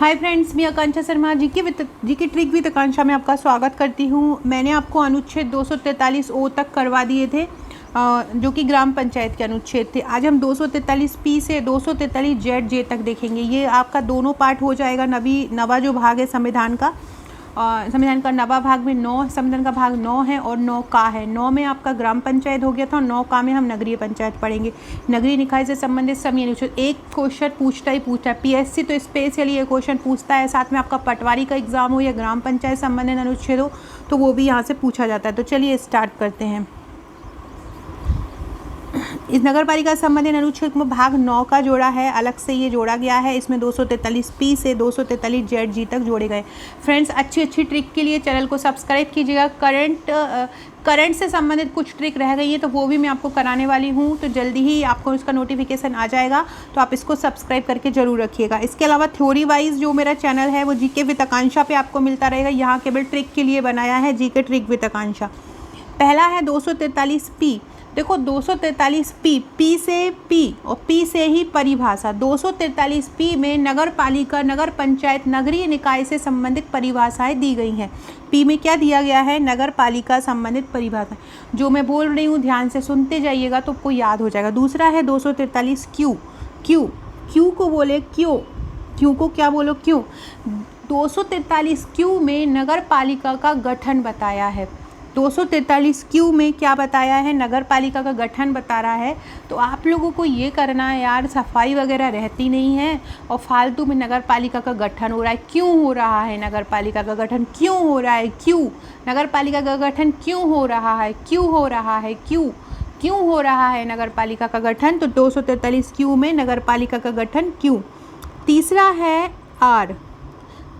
Hi friends, मैं आकांक्षा शर्मा जी की trick with आकांक्षा में आपका स्वागत करती हूँ। मैंने आपको अनुच्छेद 243 ओ तक करवा दिए थे, जो कि ग्राम पंचायत के अनुच्छेद थे। आज हम 243 पी से 243 जेड जे तक देखेंगे। ये आपका दोनों पार्ट हो जाएगा। नवा जो भाग है संविधान का, संविधान का नवा भाग में 9, संविधान का भाग 9 है और 9 का है। 9 में आपका ग्राम पंचायत हो गया था और 9 का में हम नगरीय पंचायत पढ़ेंगे। नगरीय निकाय से संबंधित सभी अनुच्छेद एक क्वेश्चन पूछता है। पीएससी तो स्पेशली ये क्वेश्चन पूछता है। साथ में आपका पटवारी का एग्जाम हो या ग्राम पंचायत संबंधित अनुच्छेद हो तो वो भी यहाँ से पूछा जाता है। तो चलिए स्टार्ट करते हैं। इस नगर पालिका संबंधित अनुच्छेद में भाग 9 का जोड़ा है, अलग से ये जोड़ा गया है। इसमें 243 पी से 243 जेड जी तक जोड़े गए। फ्रेंड्स, अच्छी ट्रिक के लिए चैनल को सब्सक्राइब कीजिएगा। करंट से संबंधित कुछ ट्रिक रह गई है तो वो भी मैं आपको कराने वाली हूँ, तो जल्दी ही आपको उसका नोटिफिकेशन आ जाएगा, तो आप इसको सब्सक्राइब करके ज़रूर रखिएगा। इसके अलावा थ्योरी वाइज जो मेरा चैनल है वो जीके विद आकांक्षा पे आपको मिलता रहेगा। यहाँ केवल ट्रिक के लिए बनाया है, जीके ट्रिक विद आकांक्षा। पहला है 243 पी। देखो 243 पी से पी और पी से ही परिभाषा। 243 पी में नगर पालिका, नगर पंचायत, नगरीय निकाय से संबंधित परिभाषाएं दी गई हैं। पी में क्या दिया गया है? नगर पालिका संबंधित परिभाषा। जो मैं बोल रही हूँ ध्यान से सुनते जाइएगा तो आपको याद हो जाएगा। दूसरा है 243 क्यू को बोले क्यों को क्या बोलो? क्यों। 243 क्यू में नगर पालिका का गठन बताया है। 243 क्यू में क्या बताया है? नगर पालिका का गठन बता रहा है। तो आप लोगों को ये करना है यार, सफाई वगैरह रहती नहीं है और फालतू में नगर पालिका का गठन हो रहा है। क्यों हो रहा है नगर पालिका का गठन? क्यों हो रहा है? क्यों नगर पालिका का गठन क्यों हो रहा है? क्यों हो रहा है? क्यों हो रहा है नगर पालिका का गठन? तो 243 क्यू में नगर पालिका का गठन क्यों। तीसरा है आर,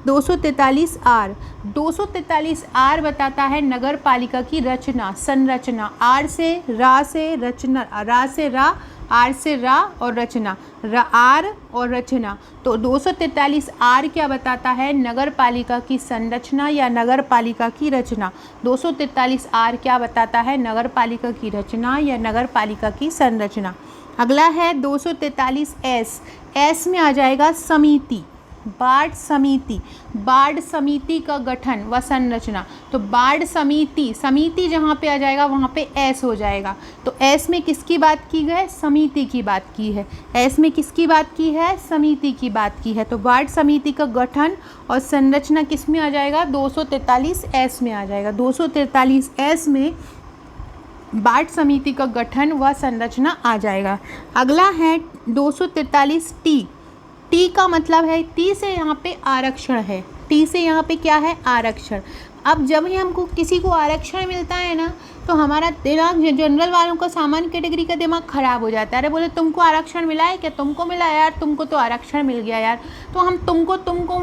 243 आर। 243 आर बताता है नगर पालिका की रचना, संरचना। आर से रचना, रा से रा, आर से रा और रचना, आर और रचना। तो 243 आर क्या बताता है? नगर पालिका की संरचना या नगर पालिका की रचना। 243 आर क्या बताता है? नगर पालिका की रचना या नगर पालिका की संरचना। अगला है 243 एस में आ जाएगा समिति, बार्ड समिति का गठन व संरचना। तो बार्ड समिति जहाँ पे आ जाएगा वहाँ पे एस हो जाएगा। तो एस में किसकी बात की गई? समिति की बात की है। एस में किसकी बात की है? समिति की बात की है। तो बार्ड समिति का गठन और संरचना किस में आ जाएगा? 243 एस में आ जाएगा। 243 एस में बार्ड समिति का गठन व संरचना आ जाएगा। अगला है 243 टी का मतलब है, टी से यहाँ पे आरक्षण है। टी से यहाँ पे क्या है? आरक्षण। अब जब ही हमको किसी को आरक्षण मिलता है ना, तो हमारा दिमाग, जनरल वालों का, सामान्य कैटेगरी का दिमाग खराब हो जाता है। अरे बोले तुमको आरक्षण मिला है क्या? तुमको मिला यार, तुमको तो आरक्षण मिल गया यार। तो हम तुमको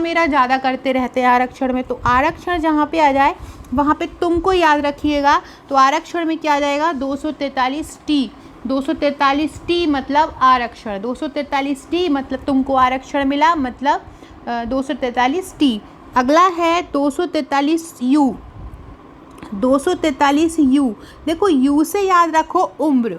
मेरा ज़्यादा करते रहते हैं आरक्षण में। तो आरक्षण जहाँ पे आ जाए वहाँ पे तुमको याद रखिएगा। तो आरक्षण में क्या आ जाएगा? 243 टी। 243 टी मतलब आरक्षण। 243 टी मतलब तुमको आरक्षण मिला, मतलब 243 टी। अगला है 243 यू। 243 यू, देखो यू से याद रखो उम्र।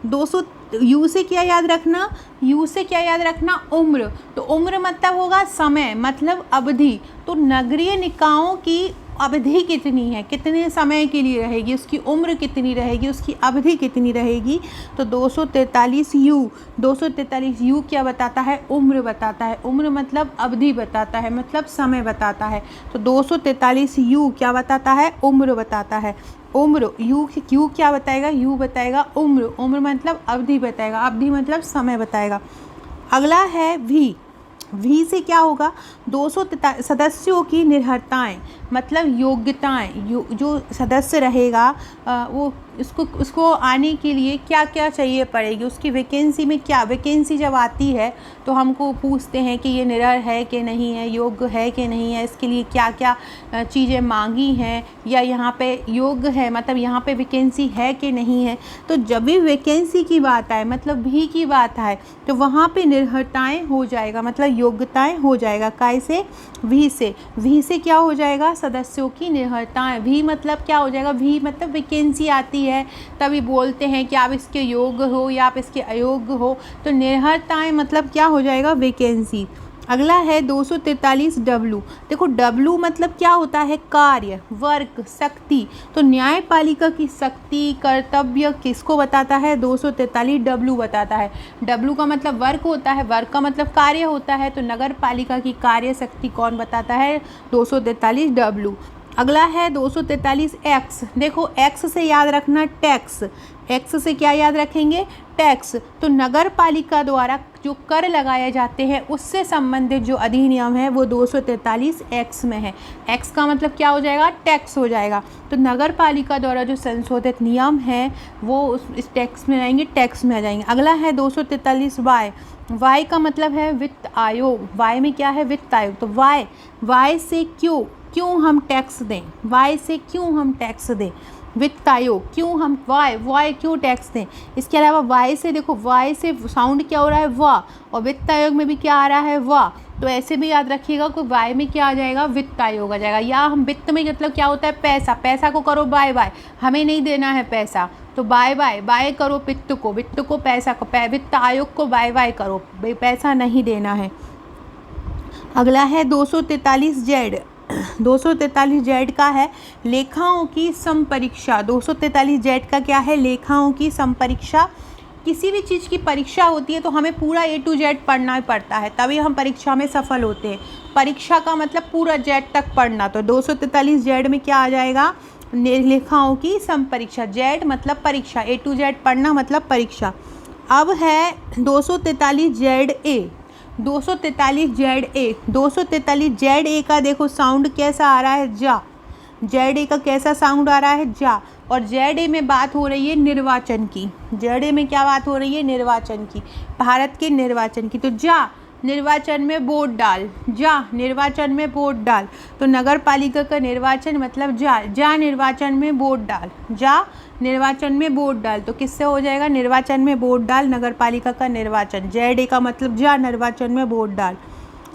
200 यू से क्या याद रखना? यू से क्या याद रखना? उम्र। तो उम्र मतलब होगा समय, मतलब अवधि। तो नगरीय निकायों की अवधि कितनी है, कितने समय के लिए रहेगी, उसकी उम्र कितनी रहेगी, उसकी अवधि कितनी रहेगी। तो 243 यू क्या बताता है? उम्र बताता है। उम्र मतलब अवधि बताता है, मतलब समय बताता है। तो 243 यू क्या बताता है? उम्र बताता है। उम्र। यू क्या बताएगा? यू बताएगा उम्र मतलब अवधि बताएगा, अवधि मतलब समय बताएगा। अगला है वी से क्या होगा? 243 सदस्यों की निर्भरताएं, मतलब योग्यताएं। जो सदस्य रहेगा वो उसको आने के लिए क्या क्या चाहिए पड़ेगी, उसकी वैकेंसी में क्या, वैकेंसी जब आती है तो हमको पूछते हैं कि ये निडर है कि नहीं है, योग्य है कि नहीं है, इसके लिए क्या क्या चीज़ें मांगी हैं, या यहाँ पे योग्य है मतलब यहाँ पे वैकेंसी है कि नहीं है। तो जब भी वैकेंसी की बात आए, मतलब भी की बात आए, तो वहाँ पे निर्भरताएं हो जाएगा, मतलब योग्यताएं हो जाएगा। कैसे? वी से क्या हो जाएगा? सदस्यों की निर्भरताएं। वी मतलब क्या हो जाएगा? वी मतलब वैकेंसी आती है तभी बोलते हैं कि आप इसके योग्य हो या आप इसके अयोग्य हो। तो निर्भरताएं मतलब क्या हो जाएगा? वैकेंसी। अगला है 243 डब्लू। देखो डब्लू मतलब क्या होता है, कार्य, वर्क, शक्ति। तो न्यायपालिका की शक्ति, कर्तव्य किसको बताता है, 243 डब्लू बताता है। डब्लू का मतलब वर्क होता है, वर्क का मतलब कार्य होता है, तो नगर पालिका की कार्य शक्ति कौन बताता है, 243 डब्लू। अगला है 243 एक्स। देखो एक्स से याद रखना टैक्स, एक्स से क्या याद रखेंगे, टैक्स। तो नगर पालिका द्वारा जो कर लगाए जाते हैं उससे संबंधित जो अधिनियम है वो 243 एक्स में है। एक्स का मतलब क्या हो जाएगा, टैक्स हो जाएगा। तो नगर पालिका द्वारा जो संशोधित नियम है वो इस टैक्स में आएंगे, टैक्स में आ जाएंगे। अगला है 243 वाई। वाई का मतलब है वित्त आयोग। वाई में क्या है, वित्त आयोग। तो वाई, वाई से क्यों हम टैक्स दें, वाई से क्यों हम टैक्स दें, वित्त आयोग, क्यों हम वाई क्यों टैक्स दें। इसके अलावा वाई से, देखो वाई से साउंड क्या हो रहा है, वाह, और वित्त आयोग में भी क्या आ रहा है, वाह। तो ऐसे भी याद रखिएगा कि वाई में क्या आ जाएगा, वित्त आयोग आ जाएगा। या हम वित्त में मतलब क्या होता है, पैसा, पैसा को करो बाय बाय, हमें नहीं देना है पैसा, तो बाय बाय, बाय करो वित्त को, पैसा को, वित्त आयोग को बाय बाय करो, पैसा नहीं देना है। अगला है 243 जेड। 243 जेड का है लेखाओं की संपरीक्षा। 243 जेड का क्या है, लेखाओं की संपरीक्षा। किसी भी चीज़ की परीक्षा होती है तो हमें पूरा A to Z पढ़ना पड़ता है, तभी हम परीक्षा में सफल होते हैं। परीक्षा का मतलब पूरा जेड तक पढ़ना। तो 243 जेड में क्या आ जाएगा, लेखाओं की संपरीक्षा। जेड मतलब परीक्षा, A to Z पढ़ना मतलब परीक्षा। अब है 243 Z A. 243 Z A. 243 Z A का देखो साउंड कैसा आ रहा है, जा। जेड ए का कैसा साउंड आ रहा है, जा। और जेड ए में बात हो रही है निर्वाचन की। जेड ए में क्या बात हो रही है, निर्वाचन की, भारत के निर्वाचन की। तो जा निर्वाचन में वोट डाल, जा निर्वाचन में वोट डाल। तो नगर पालिका का निर्वाचन मतलब जा निर्वाचन में वोट डाल, जा निर्वाचन में वोट डाल। तो किससे हो जाएगा, निर्वाचन में वोट डाल, नगर पालिका का निर्वाचन। जेड ए का मतलब जा निर्वाचन में वोट डाल।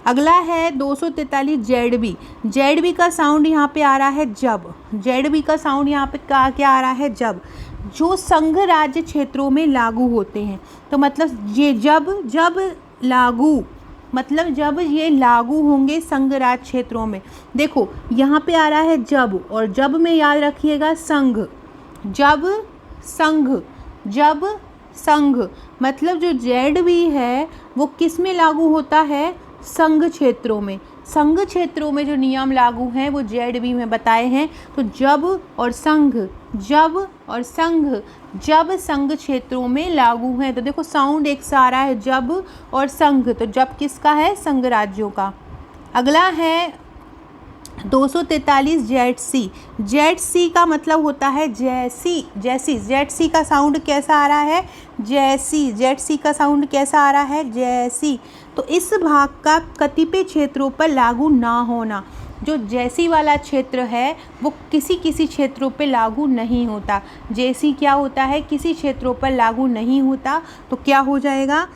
अगला है 243 जेड बी। जेड बी का साउंड यहाँ पे आ रहा है जब। जेड बी का साउंड यहाँ पे क्या आ रहा है, जब। जो संघ राज्य क्षेत्रों में लागू होते हैं। तो मतलब ये जब लागू, मतलब जब ये लागू होंगे संघ राज्य क्षेत्रों में। देखो यहाँ पे आ रहा है जब, और जब में याद रखिएगा संघ, जब संघ मतलब जो जेड बी है वो किस में लागू होता है, संघ क्षेत्रों में। संघ क्षेत्रों में जो नियम लागू हैं वो जेड बी में बताए हैं। तो जब और संघ, जब संघ क्षेत्रों में लागू हैं। तो देखो साउंड एक सा आ रहा है जब और संघ। तो जब किसका है, संघ राज्यों का। अगला है 243 जेड सी। जेड सी का मतलब होता है जैसी। जेड सी का साउंड कैसा आ रहा है, जैसी। जेड सी का साउंड कैसा आ रहा है, जैसी। तो इस भाग का कतिपय क्षेत्रों पर लागू ना होना। जो जैसी वाला क्षेत्र है वो किसी क्षेत्रों पे लागू नहीं होता। जैसी क्या होता है, किसी क्षेत्रों पर लागू नहीं होता। तो क्या हो जाएगा,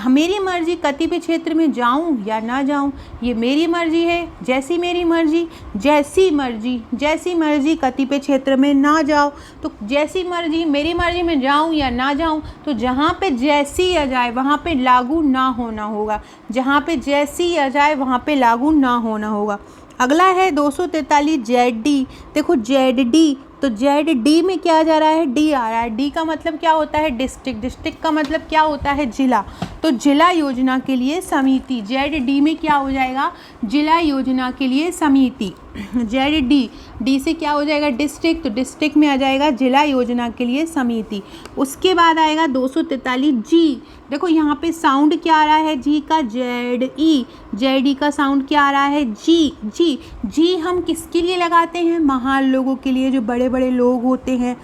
मेरी मर्जी कतिपय क्षेत्र में जाऊं या ना जाऊं, ये मेरी मर्जी है। जैसी मेरी मर्जी, जैसी मर्जी कतिपय क्षेत्र में ना जाओ। तो जैसी मर्जी, मेरी मर्जी में जाऊं या ना जाऊं। तो जहाँ पे जैसी आ जाए वहाँ पे लागू ना होना होगा, जहाँ पे जैसी आ जाए वहाँ पे लागू ना होना होगा। अगला है 243 जेड डी। देखो जेड डी, तो जेड डी में क्या जा रहा है, डी आ रहा है। डी का मतलब क्या होता है, डिस्ट्रिक्ट। डिस्ट्रिक्ट का मतलब क्या होता है, जिला। तो जिला योजना के लिए समिति। जेड डी में क्या हो जाएगा, जिला योजना के लिए समिति। जेड डी, डी से क्या हो जाएगा, डिस्ट्रिक्ट। तो डिस्ट्रिक्ट में आ जाएगा जिला योजना के लिए समिति। उसके बाद आएगा 243 जी। देखो यहाँ पे साउंड क्या आ रहा है, जी का, जेड ई। जेड ई का साउंड क्या आ रहा है, जी हम किसके लिए लगाते हैं, महान लोगों के लिए, जो बड़े बड़े लोग होते हैं।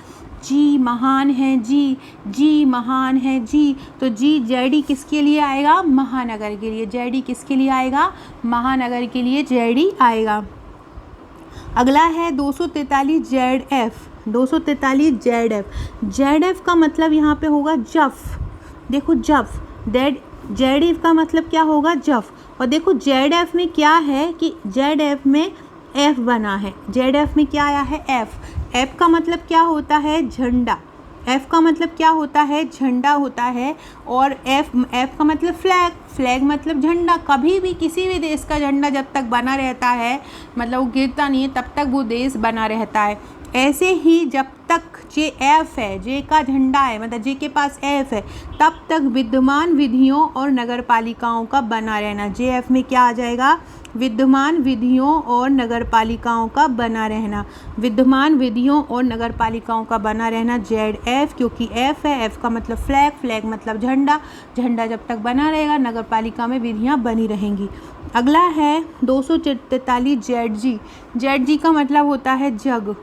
जी महान हैं, जी महान हैं, जी। तो जी जेड ई किसके लिए आएगा, महानगर के लिए। जेड ई किसके लिए आएगा, महानगर के लिए जेड ई आएगा। अगला है 243 Z F. 243 Z F. Z F का मतलब यहाँ पे होगा जफ। देखो जफ, जेड एफ का मतलब क्या होगा, जफ। और देखो जेड एफ में क्या है कि जेड एफ में एफ बना है। जेड एफ में क्या आया है, एफ। एफ का मतलब क्या होता है, झंडा। एफ का मतलब क्या होता है, झंडा होता है। और एफ का मतलब फ्लैग, फ्लैग मतलब झंडा। कभी भी किसी भी देश का झंडा जब तक बना रहता है, मतलब वो गिरता नहीं है, तब तक वो देश बना रहता है। ऐसे ही जब तक जे एफ है, जे का झंडा है, मतलब जे के पास एफ है, तब तक विद्यमान विधियों और नगर पालिकाओं का बना रहना। जे एफ में क्या आ जाएगा, विद्यमान विधियों और नगर पालिकाओं का बना रहना। विद्यमान विधियों और नगर पालिकाओं का बना रहना जेड एफ, क्योंकि एफ है, एफ का मतलब फ्लैग, फ्लैग मतलब झंडा, झंडा जब तक बना रहेगा नगर पालिका में विधियाँ बनी रहेंगी। अगला है 243 जेड जी। जेड जी का मतलब होता है जग।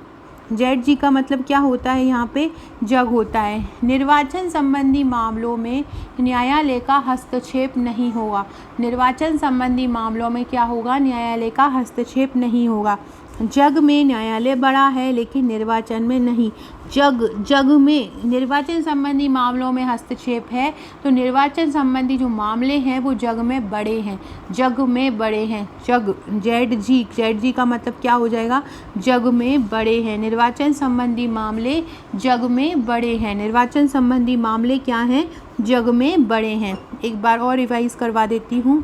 जेड जी का मतलब क्या होता है, यहाँ पे जग होता है। निर्वाचन संबंधी मामलों में न्यायालय का हस्तक्षेप नहीं होगा। निर्वाचन संबंधी मामलों में क्या होगा, न्यायालय का हस्तक्षेप नहीं होगा। जग में न्यायालय बड़ा है लेकिन निर्वाचन में नहीं। जग में निर्वाचन संबंधी मामलों में हस्तक्षेप है, तो निर्वाचन संबंधी जो मामले हैं वो जग में बड़े हैं, जग में बड़े हैं। जग जेड जी का मतलब क्या हो जाएगा, जग में बड़े हैं। निर्वाचन संबंधी मामले जग में बड़े हैं। निर्वाचन संबंधी मामले क्या हैं, जग में बड़े हैं। एक बार और रिवाइज करवा देती हूँ।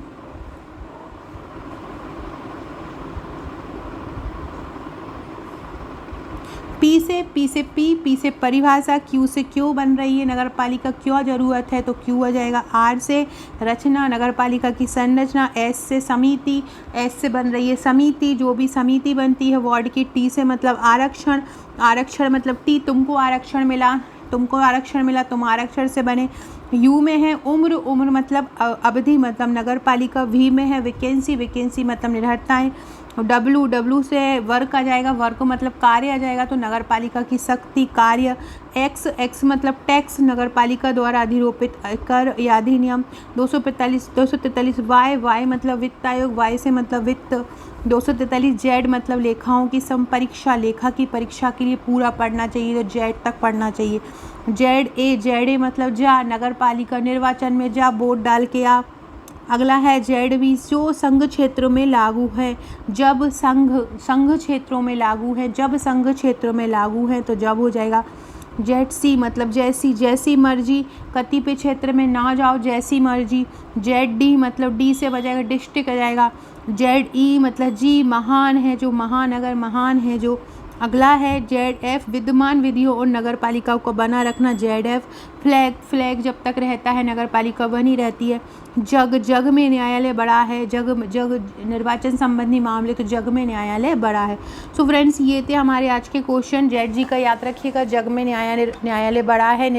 पी से परिभाषा, क्यू से क्यों बन रही है नगर पालिका, क्यों ज़रूरत है, तो क्यों आ जाएगा। आर से रचना, नगर पालिका की संरचना। एस से समिति, एस से बन रही है समिति, जो भी समिति बनती है वार्ड की। टी से मतलब आरक्षण, आरक्षण मतलब टी, तुमको आरक्षण मिला, तुमको आरक्षण मिला, तुम आरक्षण से बने। यू में है उम्र, उम्र मतलब अवधि, मतलब नगर पालिका। वी में है वैकेंसी, वैकेंसी मतलब निरर्थताएँ। डब्लू से वर्क आ जाएगा, वर्क मतलब कार्य आ जाएगा, तो नगर पालिका की शक्ति, कार्य। एक्स मतलब टैक्स, नगर पालिका द्वारा अधिरोपित कर या अधिनियम। 243 वाई मतलब वित्त आयोग, वाई से मतलब वित्त। 243 जेड मतलब लेखाओं की संपरीक्षा, लेखा की परीक्षा के लिए पूरा पढ़ना चाहिए, तो जेड तक पढ़ना चाहिए। जेड ए मतलब जा, नगर पालिका निर्वाचन में जा, वोट डाल के आ। अगला है जेड बी, जो संघ क्षेत्रों में लागू है। जब संघ क्षेत्रों में लागू है, जब संघ क्षेत्रों में लागू है, तो जब हो जाएगा। जेड सी मतलब जैसी मर्जी, कतिपय क्षेत्र में ना जाओ, जैसी मर्जी। जेड डी मतलब डी से बजाएगा डिस्ट्रिक्ट आ जाएगा। जेड ई मतलब जी, महान है जो, महानगर महान है जो। अगला है जेड एफ, विद्यमान विधियों और नगर पालिकाओं को बना रखना, जेड एफ। फ्लैग जब तक रहता है नगर पालिका बनी रहती है। जग में न्यायालय बड़ा है, जग निर्वाचन संबंधी मामले, तो जग में न्यायालय बड़ा है। सो फ्रेंड्स, ये थे हमारे आज के क्वेश्चन। जेड जी का याद रखिएगा, जग में न्यायालय बड़ा है,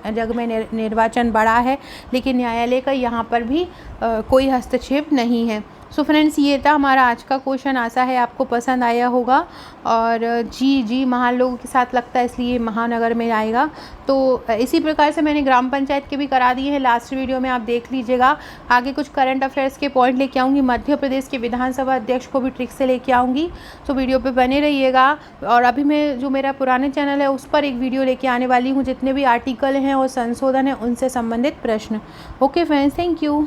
जग में निर्वाचन बड़ा है, लेकिन न्यायालय का यहाँ पर भी कोई हस्तक्षेप नहीं है। सो फ्रेंड्स, ये था हमारा आज का क्वेश्चन। आशा है आपको पसंद आया होगा। और जी महान लोगों के साथ लगता है, इसलिए महानगर में आएगा। तो इसी प्रकार से मैंने ग्राम पंचायत के भी करा दिए हैं, लास्ट वीडियो में आप देख लीजिएगा। आगे कुछ करंट अफेयर्स के पॉइंट लेके आऊँगी, मध्य प्रदेश के विधानसभा अध्यक्ष को भी ट्रिक से लेके आऊँगी। तो वीडियो पे बने रहिएगा। और अभी मैं जो मेरा पुराने चैनल है उस पर एक वीडियो लेके आने वाली हूँ, जितने भी आर्टिकल हैं और संशोधन हैं उनसे संबंधित प्रश्न। Okay friends, thank you.